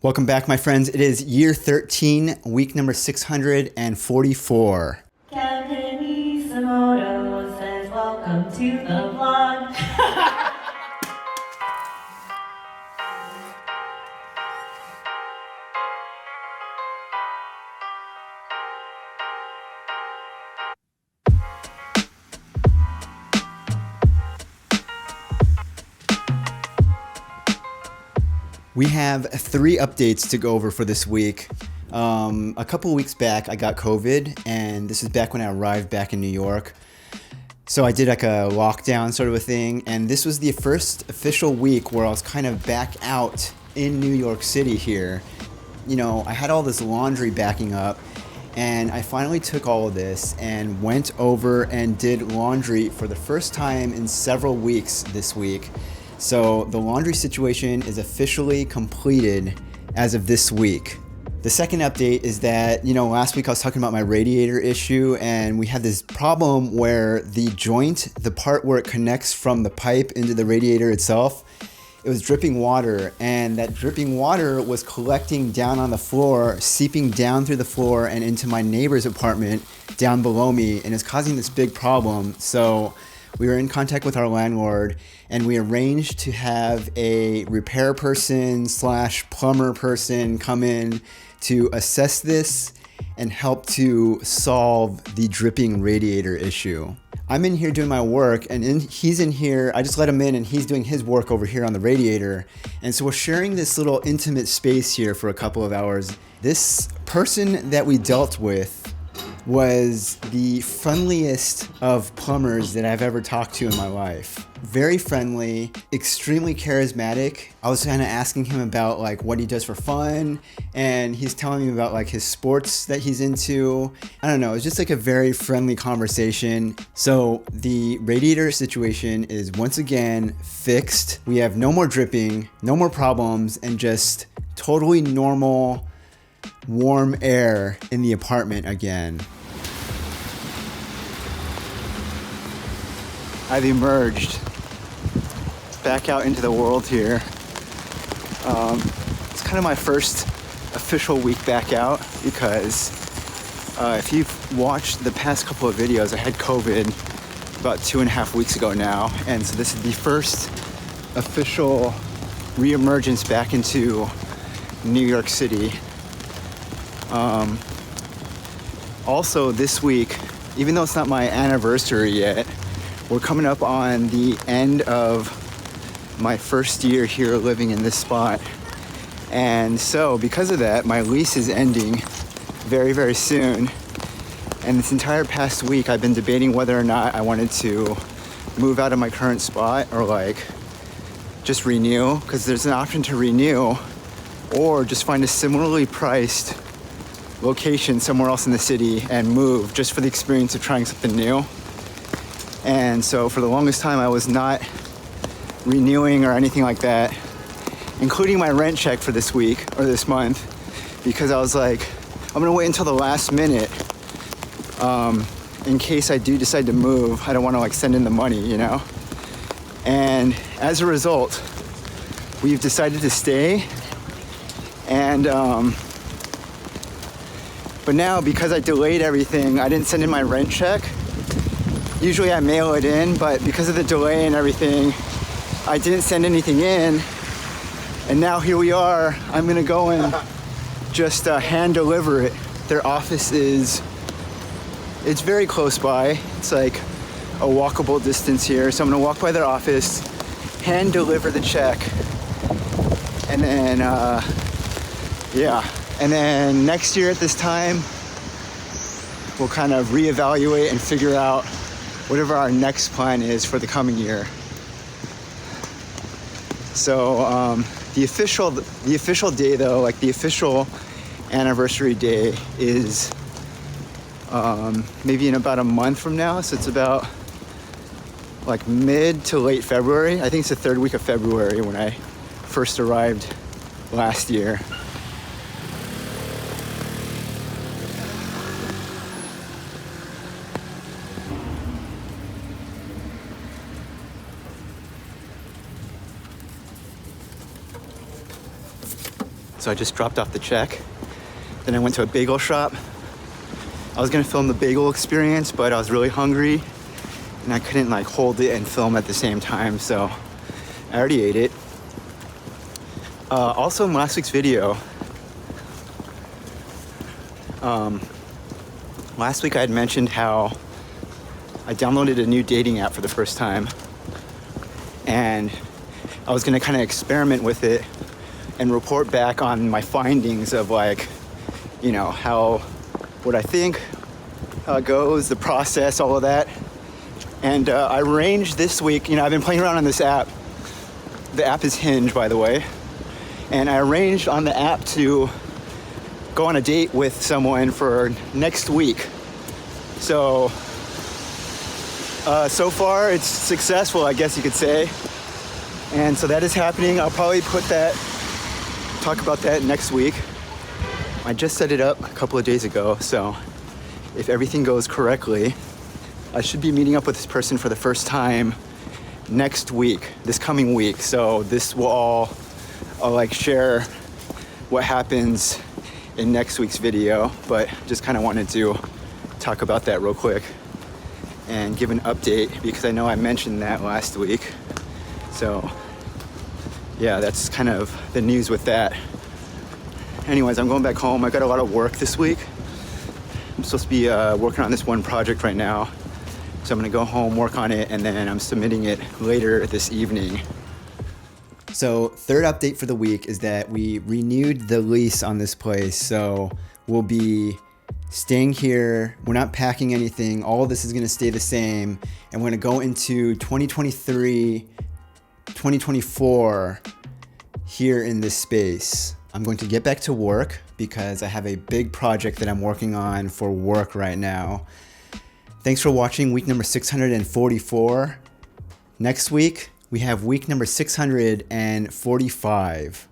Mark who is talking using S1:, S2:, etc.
S1: Welcome back, my friends. It is year 13, week number 644.
S2: Kevinisomoto says welcome to the vlog.
S1: We have 3 updates to go over for this week. A couple of weeks back, I got COVID, and this is back when I arrived back in New York. So I did like a lockdown sort of a thing, and this was the first official week where I was kind of back out in New York City here. You know, I had all this laundry backing up, and I finally took all of this and went over and did laundry for the first time in several weeks this week. So the laundry situation is officially completed as of this week. The second update is that, last week I was talking about my radiator issue, and we had this problem where the joint, the part where it connects from the pipe into the radiator itself, it was dripping water, and that dripping water was collecting down on the floor, seeping down through the floor and into my neighbor's apartment down below me, and it's causing this big problem. So we were in contact with our landlord, and we arranged to have a repair person / plumber person come in to assess this and help to solve the dripping radiator issue. I'm in here doing my work, and he's in here. I just let him in, and he's doing his work over here on the radiator. And so we're sharing this little intimate space here for a couple of hours. This person that we dealt with was the friendliest of plumbers that I've ever talked to in my life. Very friendly, extremely charismatic. I was kind of asking him about like what he does for fun, and he's telling me about like his sports that he's into. I don't know, it's just like a very friendly conversation. So the radiator situation is once again fixed. We have no more dripping, no more problems, and just totally normal warm air in the apartment again. I've emerged back out into the world here. It's kind of my first official week back out because if you've watched the past couple of videos, I had COVID about 2.5 weeks ago now, and so this is the first official reemergence back into New York City. Also this week, even though it's not my anniversary yet, we're coming up on the end of my first year here living in this spot. And so because of that, my lease is ending very, very soon. And this entire past week, I've been debating whether or not I wanted to move out of my current spot or like just renew, because there's an option to renew or just find a similarly priced location somewhere else in the city and move just for the experience of trying something new. And so for the longest time I was not renewing or anything like that, including my rent check for this week or this month, because I was like, I'm gonna wait until the last minute in case I do decide to move. I don't want to like send in the money, And as a result, we've decided to stay. And but now, because I delayed everything, I didn't send in my rent check. Usually I mail it in, but because of the delay and everything, I didn't send anything in. And now here we are. I'm gonna go and just hand deliver it. Their office it's very close by. It's like a walkable distance here. So I'm gonna walk by their office, hand deliver the check, and then, And then next year at this time, we'll kind of reevaluate and figure out whatever our next plan is for the coming year. So the official day though, like the official anniversary day is maybe in about a month from now. So it's about like mid to late February. I think it's the third week of February when I first arrived last year. So I just dropped off the check. Then I went to a bagel shop. I was gonna film the bagel experience, but I was really hungry and I couldn't like hold it and film at the same time, so I already ate it. Also in last week's video, last week I had mentioned how I downloaded a new dating app for the first time, and I was gonna kind of experiment with it and report back on my findings of like, you know, what I think, how it goes, the process, all of that. And I arranged this week, you know, I've been playing around on this app. The app is Hinge, by the way. And I arranged on the app to go on a date with someone for next week. So, so far it's successful, I guess you could say. And so that is happening. I'll probably talk about that next week. I just set it up a couple of days ago, so if everything goes correctly, I should be meeting up with this person for the first time next week, this coming week. So this will I'll like share what happens in next week's video, but just kind of wanted to talk about that real quick and give an update because I know I mentioned that last week. So yeah, that's kind of the news with that. Anyways, I'm going back home. I got a lot of work this week. I'm supposed to be working on this one project right now. So I'm gonna go home, work on it, and then I'm submitting it later this evening. So third update for the week is that we renewed the lease on this place. So we'll be staying here. We're not packing anything. All of this is gonna stay the same. And we're gonna go into 2023, 2024 here in this space. I'm going to get back to work because I have a big project that I'm working on for work right now. Thanks for watching week number 644. Next week, we have week number 645.